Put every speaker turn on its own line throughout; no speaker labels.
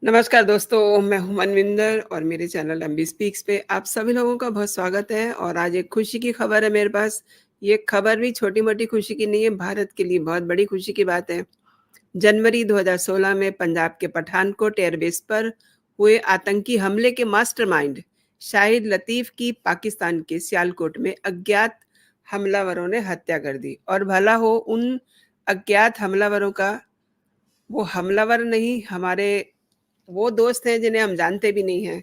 नमस्कार दोस्तों, मैं हूँ मनविंदर और मेरे चैनल एमबी स्पीक्स पे आप सभी लोगों का बहुत स्वागत है। और आज एक खुशी की खबर है मेरे पास। ये खबर भी छोटी-मोटी खुशी की नहीं है, भारत के लिए बहुत बड़ी खुशी की बात है। जनवरी 2016 में पंजाब के पठानकोट एयरबेस पर हुए आतंकी हमले के मास्टरमाइंड शाहिद लतीफ़ की पाकिस्तान के सियालकोट में अज्ञात हमलावरों ने हत्या कर दी। और भला हो उन अज्ञात हमलावरों का, वो हमलावर नहीं, हमारे वो दोस्त हैं जिन्हें हम जानते भी नहीं हैं।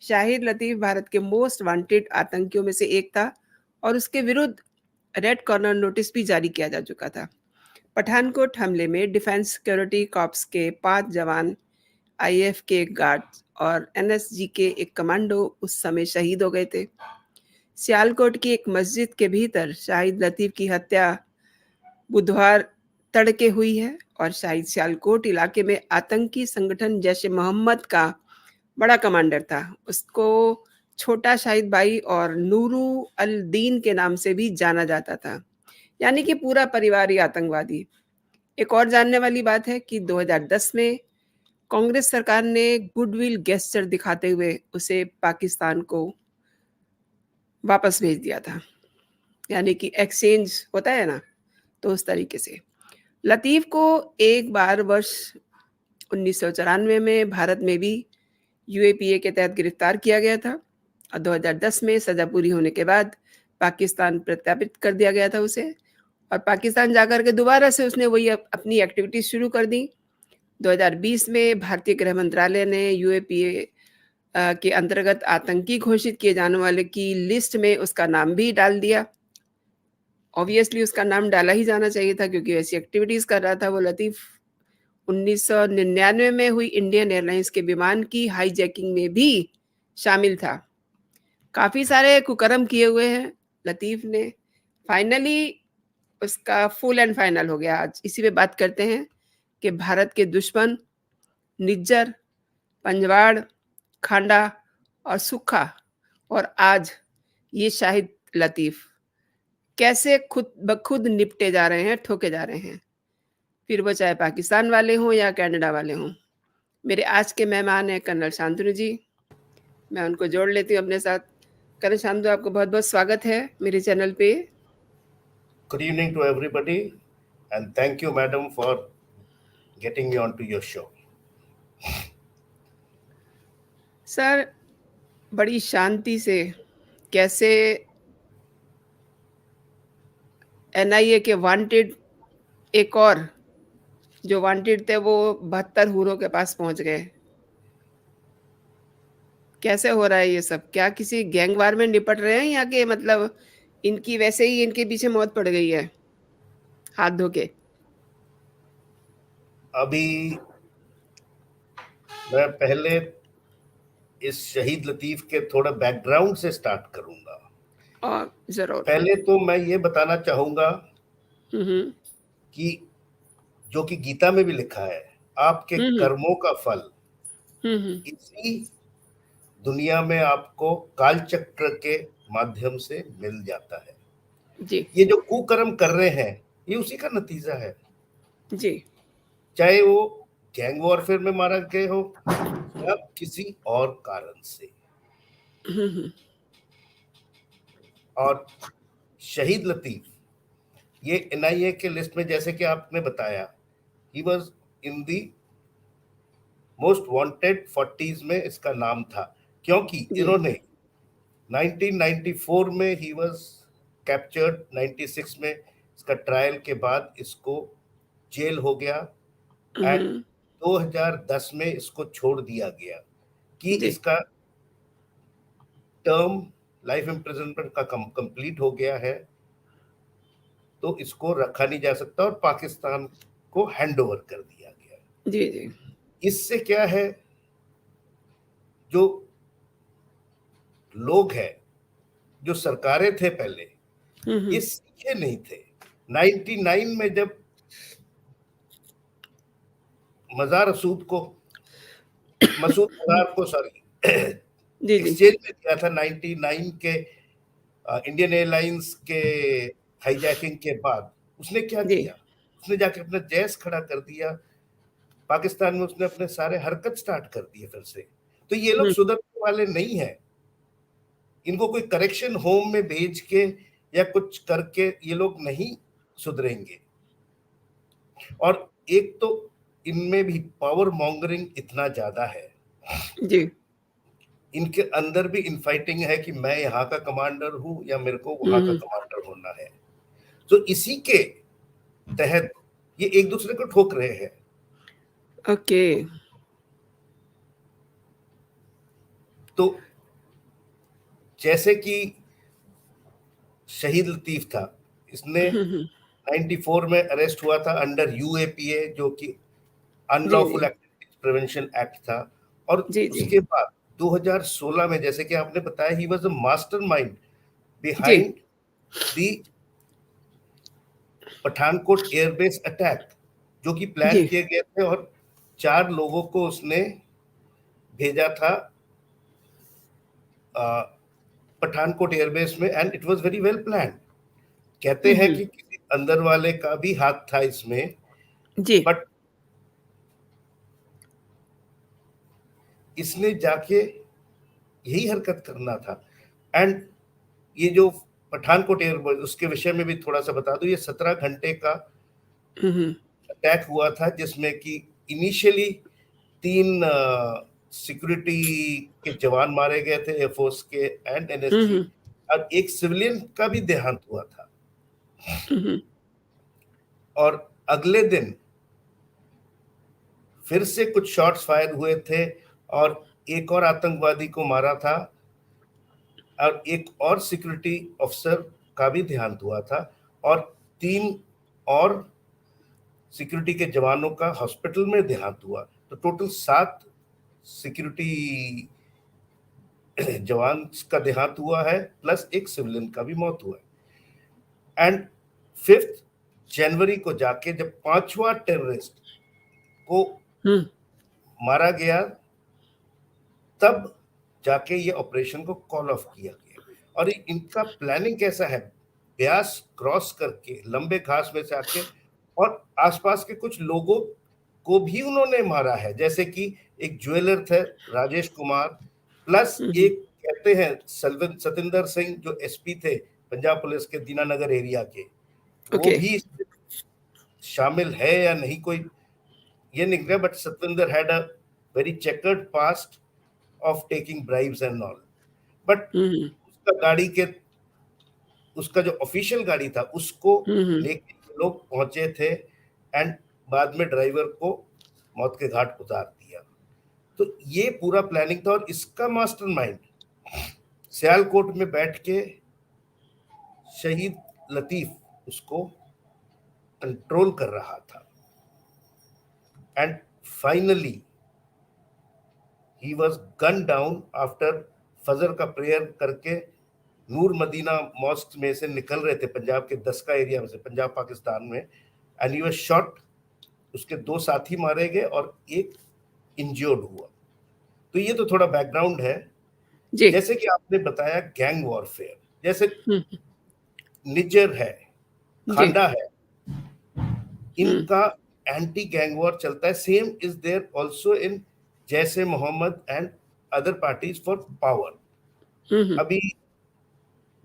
शाहिद लतीफ़ भारत के मोस्ट वांटेड आतंकियों में से एक था और उसके विरुद्ध रेड कॉर्नर नोटिस भी जारी किया जा चुका था। पठानकोट हमले में डिफेंस सिक्योरिटी कॉर्प्स के 5 जवान, आईएफ के एक गार्ड और एनएसजी के एक कमांडो उस समय शहीद हो गए थे। सियालकोट की एक मस्जिद के भीतर शाहिद लतीफ़ की हत्या बुधवार तड़के हुई है और शाहिद सियालकोट इलाके में आतंकी संगठन जैश-ए-मोहम्मद का बड़ा कमांडर था। उसको छोटा शाहिद भाई और नूरू अल दीन के नाम से भी जाना जाता था, यानी कि पूरा परिवार ही आतंकवादी। एक और जानने वाली बात है कि 2010 में कांग्रेस सरकार ने गुडविल गेस्चर दिखाते हुए उसे पाकिस्तान को वापस भेज दिया था, यानी कि एक्सचेंज होता है ना, तो उस तरीके से। लतीफ़ को एक बार वर्ष 1994 में भारत में भी यूएपीए के तहत गिरफ्तार किया गया था और 2010 में सज़ा पूरी होने के बाद पाकिस्तान प्रत्यार्पित कर दिया गया था उसे। और पाकिस्तान जाकर के दोबारा से उसने वही अपनी एक्टिविटीज़ शुरू कर दी। 2020 में भारतीय गृह मंत्रालय ने यूएपीए के अंतर्गत आतंकी घोषित किए जाने वाले की लिस्ट में उसका नाम भी डाल दिया। ऑब्वियसली उसका नाम डाला ही जाना चाहिए था क्योंकि ऐसी एक्टिविटीज़ कर रहा था वो लतीफ़। 1999 में हुई इंडियन एयरलाइंस के विमान की हाईजैकिंग में भी शामिल था। काफ़ी सारे कुकर्म किए हुए हैं लतीफ़ ने। फाइनली उसका फुल एंड फाइनल हो गया। आज इसी पे बात करते हैं कि भारत के दुश्मन निज्जर, पंजवाड़, खांडा और सुक्खा और आज ये शाहिद लतीफ़ कैसे खुद ब खुद निपटे जा रहे हैं, ठोके जा रहे हैं। फिर वो चाहे पाकिस्तान वाले हों या कनाडा वाले हों। मेरे आज के मेहमान हैं कर्नल शांतनु जी। मैं उनको जोड़ लेती हूँ अपने साथ। कर्नल शांतनु, आपका बहुत-बहुत स्वागत है मेरे चैनल पे।
Good evening to everybody, and thank you, madam, for getting me onto your show.
Sir, बड़ी शांति से कैसे एनआईए के वांटेड एक और जो वांटेड थे वो 72 हूरों के पास पहुँच गए? कैसे हो रहा है ये सब? क्या किसी गैंग वार में निपट रहे हैं या कि मतलब इनकी वैसे ही इनके पीछे मौत पड़ गई है, हाथ धो के?
अभी मैं पहले इस शहीद लतीफ के थोड़ा बैकग्राउंड से स्टार्ट करूंगा।
ज़रूर।
पहले तो मैं ये बताना चाहूंगा
हुँ, हुँ।
कि जो कि गीता में भी लिखा है, आपके
हुँ, हुँ।
कर्मों का फल
हुँ, हुँ।
इसी दुनिया में आपको काल चक्र के माध्यम से मिल जाता है।
जी,
ये जो कुकर्म कर रहे हैं, ये उसी का नतीजा है।
जी।
चाहे वो गैंग वॉरफेयर में मारा गए हो या किसी और कारण से।
हुँ, हुँ।
और शहीद लतीफ ये एनआईए के लिस्ट में, जैसे कि आपने बताया, he was in the most wanted 40s में इसका नाम था, क्योंकि
जी।
इन्होंने 1994 में ही वाज कैप्चर्ड, 96 में इसका ट्रायल के बाद इसको जेल हो गया एंड
हुँ,
2010 में इसको छोड़ दिया गया कि
जी।
इसका टर्म लाइफ इम्प्रिजनमेंट का कंप्लीट हो गया है, तो इसको रखा नहीं जा सकता और पाकिस्तान को हैंड ओवर कर दिया गया।
जी, जी।
इससे क्या है, जो लोग हैं, जो सरकारें थे पहले,
हुँ,
ये
हुँ।
सीखे नहीं थे। 99 में जब मसूद मजार को सॉरी
जी, जी।
एक्सचेंज में दिया था 99 के इंडियन एयरलाइंस के हाईजैकिंग के बाद, उसने क्या
जी।
किया, उसने जाके अपना जैस खड़ा कर दिया पाकिस्तान में उसने अपने सारे हरकत स्टार्ट कर दिए फिर से। तो ये लोग
हुँ,
सुधरने वाले नहीं है। इनको कोई करेक्शन होम में भेज के या कुछ करके ये लोग नहीं सुधरेंगे। और एक तो इनमें भी पावर मॉन्गरिंग इतना ज्यादा है,
जी।
इनके अंदर भी इनफाइटिंग है कि मैं यहाँ का कमांडर हूं या मेरे को
हुँ,
वहां का
हुँ।
कमांडर होना है। तो इसी के तहत ये एक दूसरे को ठोक रहे हैं।
ओके।
तो जैसे कि शहीद लतीफ था, इसने
हुँ, हुँ।
94 में अरेस्ट हुआ था अंडर यूएपीए, जो कि
जी,
अनलॉफुल
जी।
एक्टिविटीज प्रिवेंशन एक्ट था। और
जी, जी।
उसके बाद 2016 में, जैसे कि आपने बताया, ही वाज अ मास्टरमाइंड
जी।
Behind the Pathankot airbase attack, जो कि प्लान
जी।
किए गए थे। और 4 लोगों को उसने भेजा था पठानकोट एयरबेस में, and it was very well plan. कहते
हुँ,
हैं
हुँ।
कि किसी अंदर वाले का भी हाथ था इसमें,
जी।
बट इसने जाके यही हरकत करना था। एंड ये जो पठानकोट एयरबेस, उसके विषय में भी थोड़ा सा बता दूं, ये 17 घंटे का
हुँ, हुँ।
अटैक हुआ था, जिसमें कि इनिशियली 3 सिक्योरिटी के जवान मारे गए थे, एयरफोर्स के एंड
हुँ,
एनएसजी,
हुँ।
और एक सिविलियन का भी देहांत हुआ था।
हुँ, हुँ।
और अगले दिन फिर से कुछ शॉट्स फायर हुए थे, और एक और आतंकवादी को मारा था, और एक और सिक्योरिटी ऑफिसर का भी देहांत हुआ था, और 3 और सिक्योरिटी के जवानों का हॉस्पिटल में देहांत हुआ। तो टोटल 7 सिक्योरिटी जवान का देहांत हुआ है, प्लस एक सिविलियन का भी मौत हुआ है। एंड 5 जनवरी को जाके जब 5वां टेररिस्ट को
हुँ।
मारा गया, तब जाके ये ऑपरेशन को कॉल ऑफ किया गया। और इनका प्लानिंग कैसा है, ब्यास क्रॉस करके लंबे घास में से आके, और आसपास के कुछ लोगों को भी उन्होंने मारा है, जैसे कि एक ज्वेलर थे राजेश कुमार, प्लस
हुँ, हुँ।
एक कहते हैं सतिंदर सिंह, जो एसपी थे पंजाब पुलिस के दीनानगर एरिया के, वो
ओके।
भी इसमें शामिल है या नहीं कोई ये नहीं गया। But Satvinder had a very checkered past of taking bribes and all. But
hmm, hmm.
उसका गाड़ी के उसका जो ऑफिशियल गाड़ी था, उसको
हुँ, हुँ।
लेके लोग पहुंचे थे, एंड बाद में ड्राइवर को मौत के घाट उतार दिया। तो ये पूरा प्लानिंग था, और इसका मास्टरमाइंड सियालकोट में बैठ के शहीद लतीफ उसको कंट्रोल कर रहा था। And finally he was gun down after फजर का प्रेयर करके नूर मदीना मॉस्क में से निकल रहे थे, पंजाब के दसका एरिया में से, पंजाब पाकिस्तान में। एंड ही वाज शॉट, उसके 2 साथी मारे गए और एक इंजर्ड हुआ। तो ये तो थोड़ा बैकग्राउंड है।
जी।
जैसे कि आपने बताया गैंग वॉरफेयर, जैसे
हुँ, हुँ।
निज्जर है,
जी।
खांडा है,
हुँ।
इनका एंटी गैंग वॉर चलता है। Same is there also in जैसे Mohammad and other parties for power.
Hmm, hmm.
अभी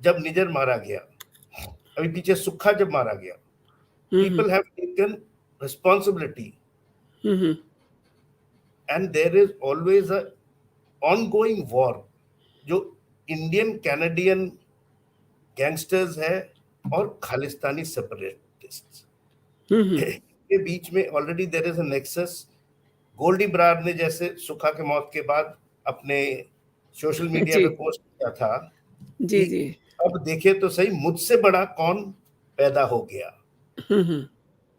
जब निजर मारा गया, अभी पीछे सुक्खा जब मारा गया,
hmm, hmm.
people have taken responsibility,
hmm, hmm.
and there is always a ongoing war जो इंडियन कैनेडियन गैंगस्टर्स है और खालिस्तानी सेपरेटिस्ट
हुँ, हुँ।
के बीच में already there is a nexus. Goldy Brar ने जैसे सुखा के मौत के बाद अपने सोशल मीडिया
जी।
पे पोस्ट किया था
जी,
कि
जी।
अब देखे तो सही मुझसे बड़ा कौन पैदा हो गया,
हुँ, हुँ।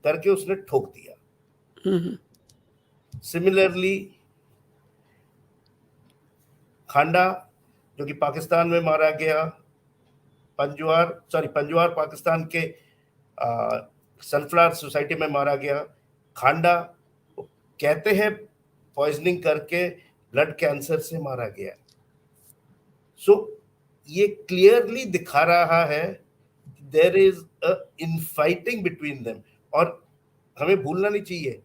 करके उसने ठोक दिया।
हुँ, हुँ।
सिमिलरली खांडा, जो कि पाकिस्तान में मारा गया, पंजवार पाकिस्तान के सनफ्लावर सोसाइटी में मारा गया। खांडा कहते हैं पॉइजनिंग करके ब्लड कैंसर से मारा गया। सो ये क्लियरली दिखा रहा है there is a infighting between them. और हमें भूलना नहीं चाहिए,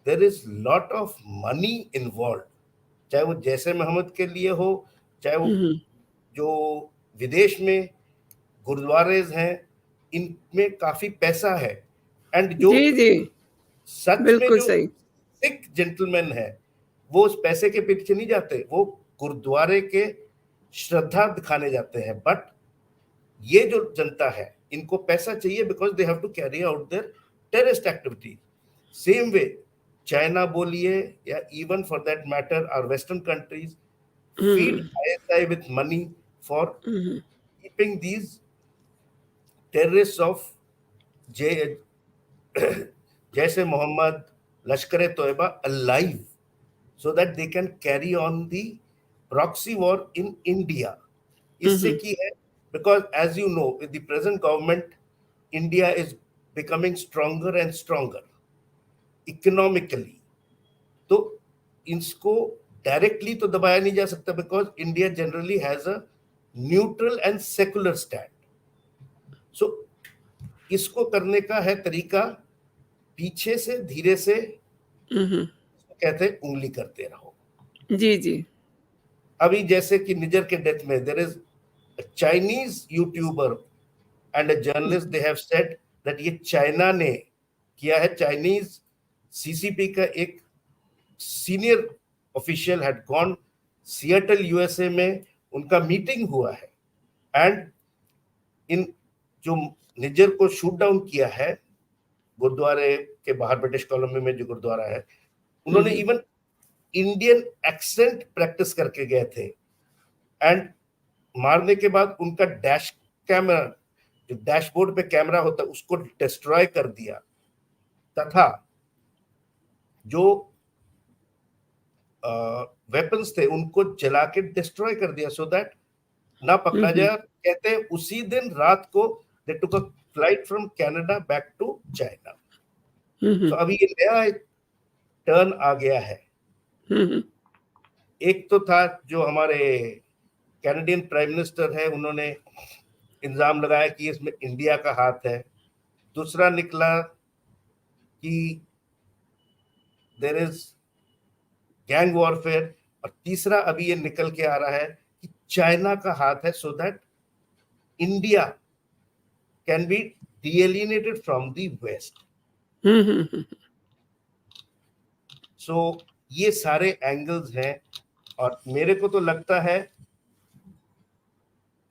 there is lot of money involve, चाहे वो जैसे मोहम्मद के लिए हो, चाहे वो
हम्म,
जो विदेश में गुरुद्वारे हैं, इनमें काफी पैसा है। एंड जो
जी जी,
सच में
बिल्कुल
जो
सही।
सिख जेंटलमैन है, वो उस पैसे के पीछे नहीं जाते, वो गुरुद्वारे के श्रद्धा दिखाने जाते हैं। बट ये जो जनता है, इनको पैसा चाहिए because they have to carry out their terrorist activity. Same way China बोलिए, या even for that matter or western countries feed
hmm,
ISI with money for
hmm,
keeping these terrorists of J, जैसे मोहम्मद, लश्कर ए Taiba alive, so that they can carry on the proxy war in India. इससे
हम्म,
की है, because as you know, with the present government, India is becoming stronger and stronger economically. तो इसको directly तो दबाया नहीं जा सकता, because India generally has a neutral and secular stand. So इसको करने का है तरीका, पीछे से धीरे से,
हम्म,
कहते हैं उंगली करते रहो।
जी जी।
अभी जैसे कि निजर के डेथ में there is Chinese YouTuber and a journalist, they have said that ये चाइना ने किया है। चाइनीज सीसीपी का एक senior official had gone Seattle USA में, उनका मीटिंग हुआ है, एंड इन जो निजर को शूट डाउन किया है गुरुद्वारे के बाहर, ब्रिटिश कोलंबिया में जो गुरुद्वारा है, उन्होंने
हम्म,
इवन इंडियन एक्सेंट प्रैक्टिस करके गए थे। एंड मारने के बाद उनका डैश कैमरा, जो डैशबोर्ड पे कैमरा होता है, उसको डिस्ट्रॉय कर दिया, तथा जो वेपन्स थे उनको जला के डिस्ट्रॉय कर दिया, सो दैट ना पकड़ा
हम्म,
जाए। कहते हैं उसी दिन रात को they took a flight from Canada back to China.
Hmm,
तो अभी ये नया एक टर्न आ गया है।
हम्म,
एक तो था जो हमारे कैनेडियन प्राइम मिनिस्टर है, उन्होंने इल्जाम लगाया कि इसमें इंडिया का हाथ है। दूसरा निकला कि देयर इज गैंग वॉरफेयर। और तीसरा अभी ये निकल के आ रहा है कि चाइना का हाथ है, so that India can be delineated from the west.
Hmm,
so ये सारे एंगल्स हैं, और मेरे को तो लगता है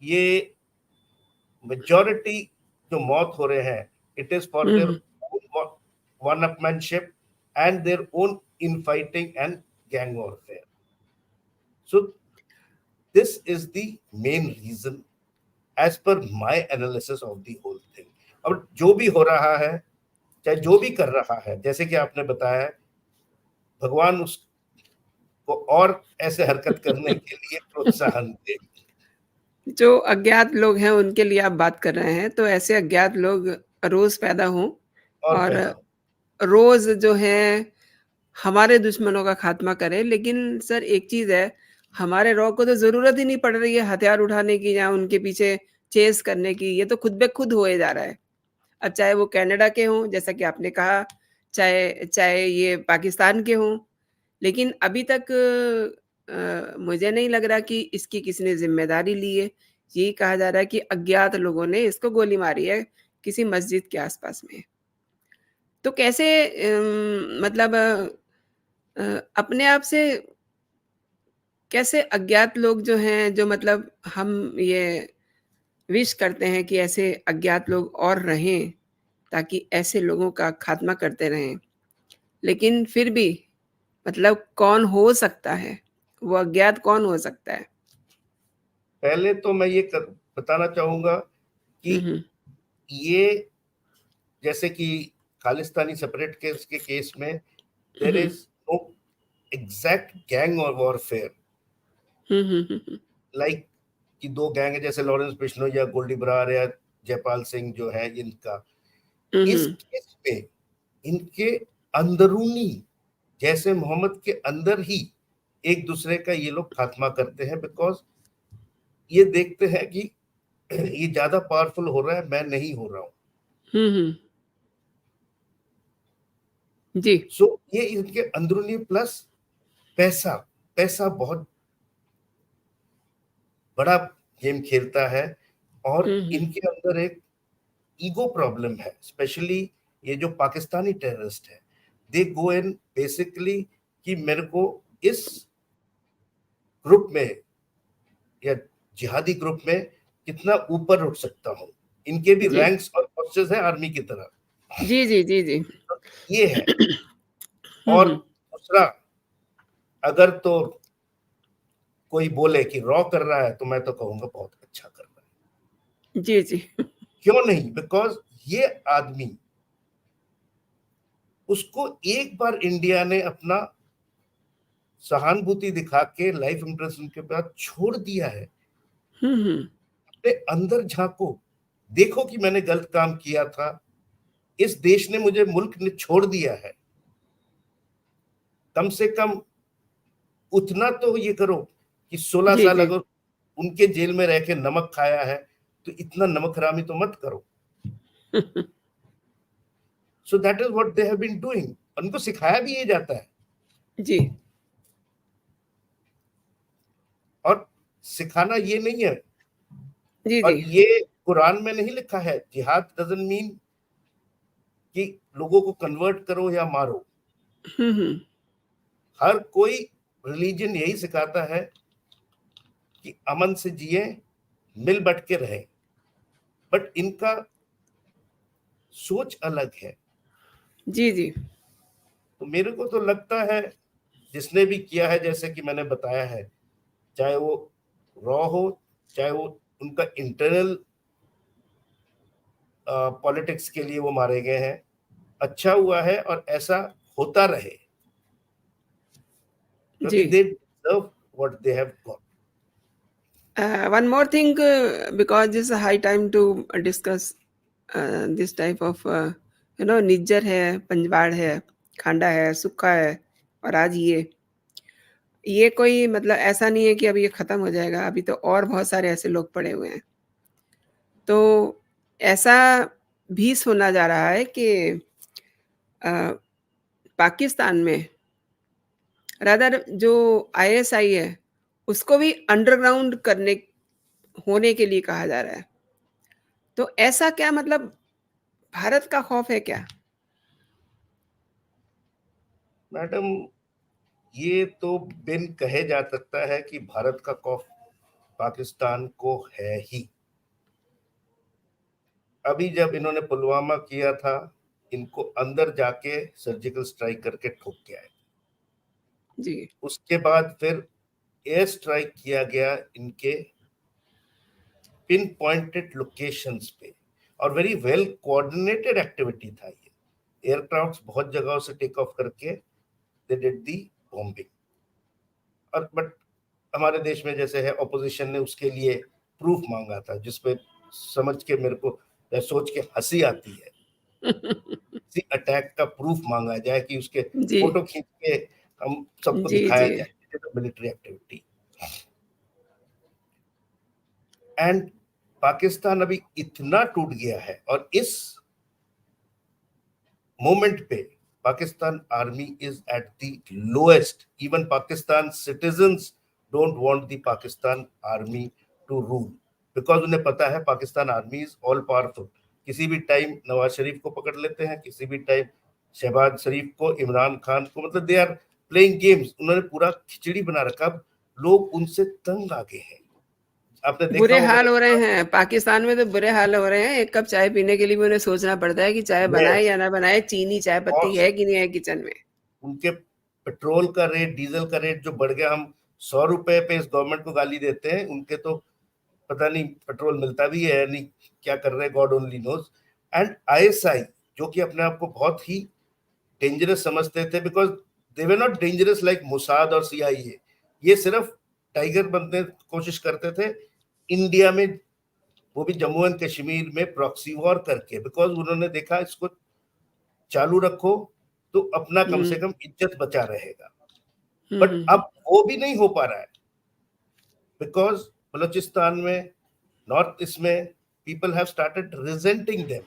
ये मेजॉरिटी जो मौत हो रहे हैं, it is for their
hmm,
one upmanship and their own infighting and gang warfare. So this is the main reason as per my analysis of the whole thing. अब जो भी हो रहा है, चाहे जो भी कर रहा है, जैसे कि आपने बताया, भगवान उसको और ऐसे हरकत करने के लिए प्रोत्साहन दे।
जो अज्ञात लोग हैं उनके लिए आप बात कर रहे हैं, तो ऐसे अज्ञात लोग रोज़ पैदा हों
और
और
पैदा हो।
रोज़ जो है हमारे दुश्मनों का खात्मा करें। लेकिन सर एक चीज़ है, हमारे रॉ को तो ज़रूरत ही नहीं पड़ रही है हथियार उठाने की या उनके पीछे चेज़ करने की, ये तो खुद ब खुद होए जा रहा है। अब चाहे वो कनाडा के हों, जैसा कि आपने कहा, चाहे चाहे ये पाकिस्तान के हों, लेकिन अभी तक मुझे नहीं लग रहा कि इसकी किसी ने ज़िम्मेदारी ली है। यही कहा जा रहा है कि अज्ञात लोगों ने इसको गोली मारी है, किसी मस्जिद के आस-पास में। तो कैसे मतलब अपने आप से कैसे अज्ञात लोग जो हैं, जो मतलब हम ये विश करते हैं कि ऐसे अज्ञात लोग और रहें, ताकि ऐसे लोगों का खात्मा करते रहें। लेकिन फिर भी मतलब कौन हो सकता है? वो अज्ञात कौन हो सकता है?
पहले तो मैं ये बताना चाहूंगा कि
हुँ, हुँ।
ये जैसे कि खालिस्तानी सेपरेट केस के केस में
हुँ,
देर
हुँ।
इज नो एग्जैक्ट गैंग और वॉरफेयर,
हुँ, हुँ, हुँ, हुँ।
लाइक कि दो गैंग है, जैसे लॉरेंस बिश्नोई या गोल्डी बरार या जयपाल सिंह जो है इनका।
हुँ,
इस
हुँ।
केस में इनके अंदरूनी, जैसे मोहम्मद के अंदर ही एक दूसरे का ये लोग खात्मा करते हैं, बिकॉज ये देखते हैं कि ये ज्यादा पावरफुल हो रहा है, मैं नहीं हो रहा हूं।
हुँ, हुँ। जी।
सो ये इनके अंदरूनी प्लस पैसा, पैसा बहुत बड़ा गेम खेलता है। और
हुँ, हुँ।
इनके अंदर एक ईगो प्रॉब्लम है, स्पेशली ये जो पाकिस्तानी टेररिस्ट है, दे गो इन बेसिकली कि मेरे को इस ग्रुप में या जिहादी ग्रुप में कितना ऊपर उठ सकता हूँ। इनके भी
जी।
रैंक्स और पोस्टर्स हैं आर्मी की तरह।
जी, जी, जी, जी।
तो ये है।
हुँ,
और
हुँ।
दूसरा, अगर तो कोई बोले कि रॉ कर रहा है तो मैं तो कहूंगा बहुत अच्छा कर रहा है।
जी, जी।
क्यों नहीं? बिकॉज ये आदमी, उसको एक बार इंडिया ने अपना सहानुभूति दिखा के लाइफ इम्प्रेशन के बाद छोड़ दिया है।
हुँ, हुँ।
अपने अंदर झांको, देखो कि मैंने गलत काम किया था, इस देश ने मुझे, मुल्क ने छोड़ दिया है, कम से कम उतना तो ये करो कि 16
जी,
साल
जी।
अगर उनके जेल में रह के नमक खाया है तो इतना नमक हरामी तो मत करो। So that is what they have been doing. उनको सिखाया भी ये जाता है।
जी।
और सिखाना ये नहीं है,
जी,
और
जी।
ये कुरान में नहीं लिखा है, जिहाद डजंट मीन कि लोगों को कन्वर्ट करो या मारो।
हुँ, हुँ।
हर कोई रिलीजन यही सिखाता है कि अमन से जिए, मिल बट के रहे। बट इनका सोच अलग है।
जी, जी।
तो मेरे को तो लगता है जिसने भी किया है, जैसे कि मैंने बताया है, चाहे वो रॉ हो, चाहे वो उनका इंटरनल पॉलिटिक्स के लिए वो मारे गए हैं, अच्छा हुआ है और ऐसा होता रहे,
जी।
क्योंकि they deserve what they have got.
One more thing, because this is a high time to discuss this type of, Nijjar है, पंजवाड़ है, खांडा है, सुक्खा है और आज ये कोई मतलब ऐसा नहीं है कि अभी ये खत्म हो जाएगा, अभी तो और बहुत सारे ऐसे लोग पड़े हुए हैं। तो ऐसा भी सुना जा रहा है कि अ, पाकिस्तान में रादर जो आईएसआई है, उसको भी अंडरग्राउंड करने होने के लिए कहा जा रहा है। तो ऐसा क्या मतलब भारत का खौफ है क्या?
मैडम, ये तो बिन कहे जा सकता है कि भारत का खौफ पाकिस्तान को है ही। अभी जब इन्होंने पुलवामा किया था, इनको अंदर जाके सर्जिकल स्ट्राइक करके ठोक के आए।
जी।
उसके बाद फिर एयर स्ट्राइक किया गया इनके पिन पॉइंटेड लोकेशंस पे, और वेरी वेल कोऑर्डिनेटेड एक्टिविटी था ये। एयरक्राफ्ट्स बहुत जगहों से टेक ऑफ करके दे डिड दी बॉम्बिंग। और बट हमारे देश में जैसे है, ऑपोजिशन ने उसके लिए प्रूफ मांगा था, जिसपे समझ के मेरे को सोच के हंसी आती है। किसी अटैक का प्रूफ मांगा जाए कि उसके
जी।
फोटो खींच के हम सबको
जी,
दिखाया
जी।
जाए मिलिट्री एक्टिविटी। एंड पाकिस्तान अभी इतना टूट गया है, और इस मोमेंट पे Pakistan army is at the lowest. Even Pakistan citizens don't want the Pakistan army to rule, because उन्हें पता है Pakistan army is all powerful. किसी भी टाइम नवाज शरीफ को पकड़ लेते हैं, किसी भी टाइम शहबाज शरीफ को, इमरान खान को, मतलब दे आर प्लेइंग गेम्स। उन्होंने पूरा खिचड़ी बना रखा। अब लोग उनसे तंग आ गए हैं। आपने देखा
बुरे
होगा।
हाल हो रहे हैं, पाकिस्तान में तो बुरे हाल हो रहे हैं। 1 कप चाय पीने के लिए भी उन्हें सोचना पड़ता है कि चाय बनाए
यस।
या ना बनाए, चीनी, चाय पत्ती
और
है कि नहीं है किचन में।
उनके पेट्रोल का रेट, डीजल का रेट जो बढ़ गया, हम 100 रुपए पे इस गवर्नमेंट को गाली देते हैं, उनके तो पता नहीं पेट्रोल मिलता भी है या नहीं, क्या कर रहे हैं, God only knows. And ISI, जो कि अपने आप को बहुत ही डेंजरस समझते थे, because they were not dangerous like Mossad और सीआईए। ये सिर्फ टाइगर बनने की कोशिश करते थे इंडिया में, वो भी जम्मू एंड कश्मीर में प्रॉक्सी वॉर करके, बिकॉज उन्होंने देखा इसको चालू रखो तो अपना कम से
हुँ।
कम इज्जत बचा रहेगा।
हुँ,
बट
हुँ, हुँ।
अब वो भी नहीं हो पा रहा है, बिकॉज बलूचिस्तान में, नॉर्थ ईस्ट में, पीपल हैव स्टार्टेड रिजेंटिंग देम।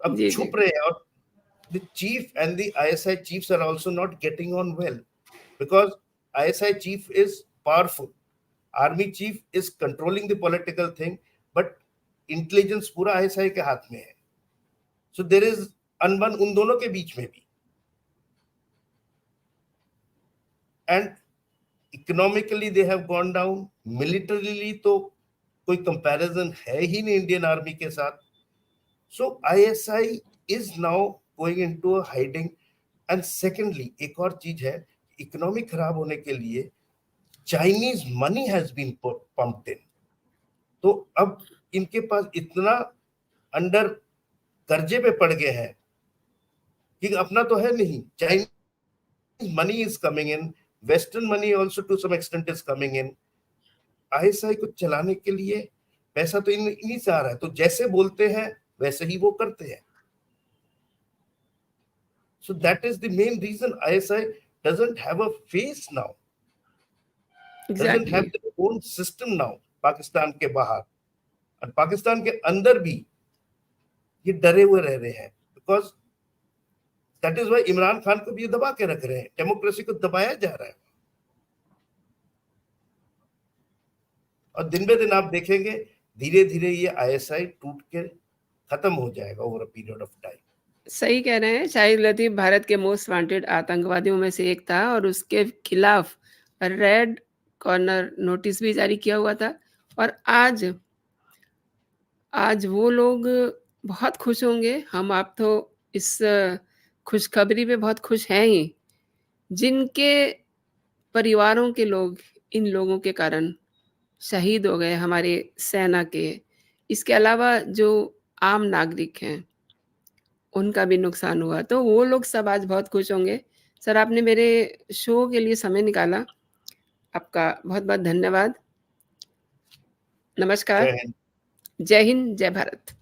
अब
जी, जी।
छुप रहे हैं। और the chief and the ISI chiefs are also not getting on well, because ISI chief is powerful, army chief is controlling the political thing, but intelligence पूरा ISI के हाथ में है. So there is अनबन उन दोनों के बीच में भी. And economically they have gone down. Militarily तो कोई comparison है ही नहीं इंडियन आर्मी के साथ. So ISI is now going into a hiding. And secondly, एक और चीज है, इकोनॉमी खराब होने के लिए Chinese money has been pumped in. तो अब इनके पास इतना अंडर कर्जे पे पड़ गए हैं कि अपना तो है नहीं. Chinese money is coming in, western money also to some extent is coming in. ISI को चलाने के लिए पैसा तो इन्हीं से आ रहा है, तो जैसे बोलते हैं वैसे ही वो करते हैं. So that is the main reason ISI doesn't have a face now. Doesn't have their own system now. Pakistan के बाहर और पाकिस्तान के अंदर भी ये डरे हुए रह रहे हैं, because that is why Imran Khan को भी ये दबा के रख रहे हैं. डेमोक्रेसी को दबाया जा रहा है. और दिन बे दिन आप देखेंगे धीरे धीरे ये ISI टूट के खत्म हो जाएगा over a period of time.
सही कह रहे हैं. शाहिद लतीफ भारत के मोस्ट वांटेड आतंकवादियों में से एक था और उसके खिलाफ रेड कॉर्नर नोटिस भी जारी किया हुआ था. और आज वो लोग बहुत खुश होंगे. हम आप तो इस खुशखबरी पे बहुत खुश हैं ही, जिनके परिवारों के लोग इन लोगों के कारण शहीद हो गए, हमारे सेना के. इसके अलावा जो आम नागरिक हैं उनका भी नुकसान हुआ, तो वो लोग सब आज बहुत खुश होंगे. सर, आपने मेरे शो के लिए समय निकाला, आपका बहुत-बहुत धन्यवाद. नमस्कार.
जय हिंद.
जय हिंद, जय भारत.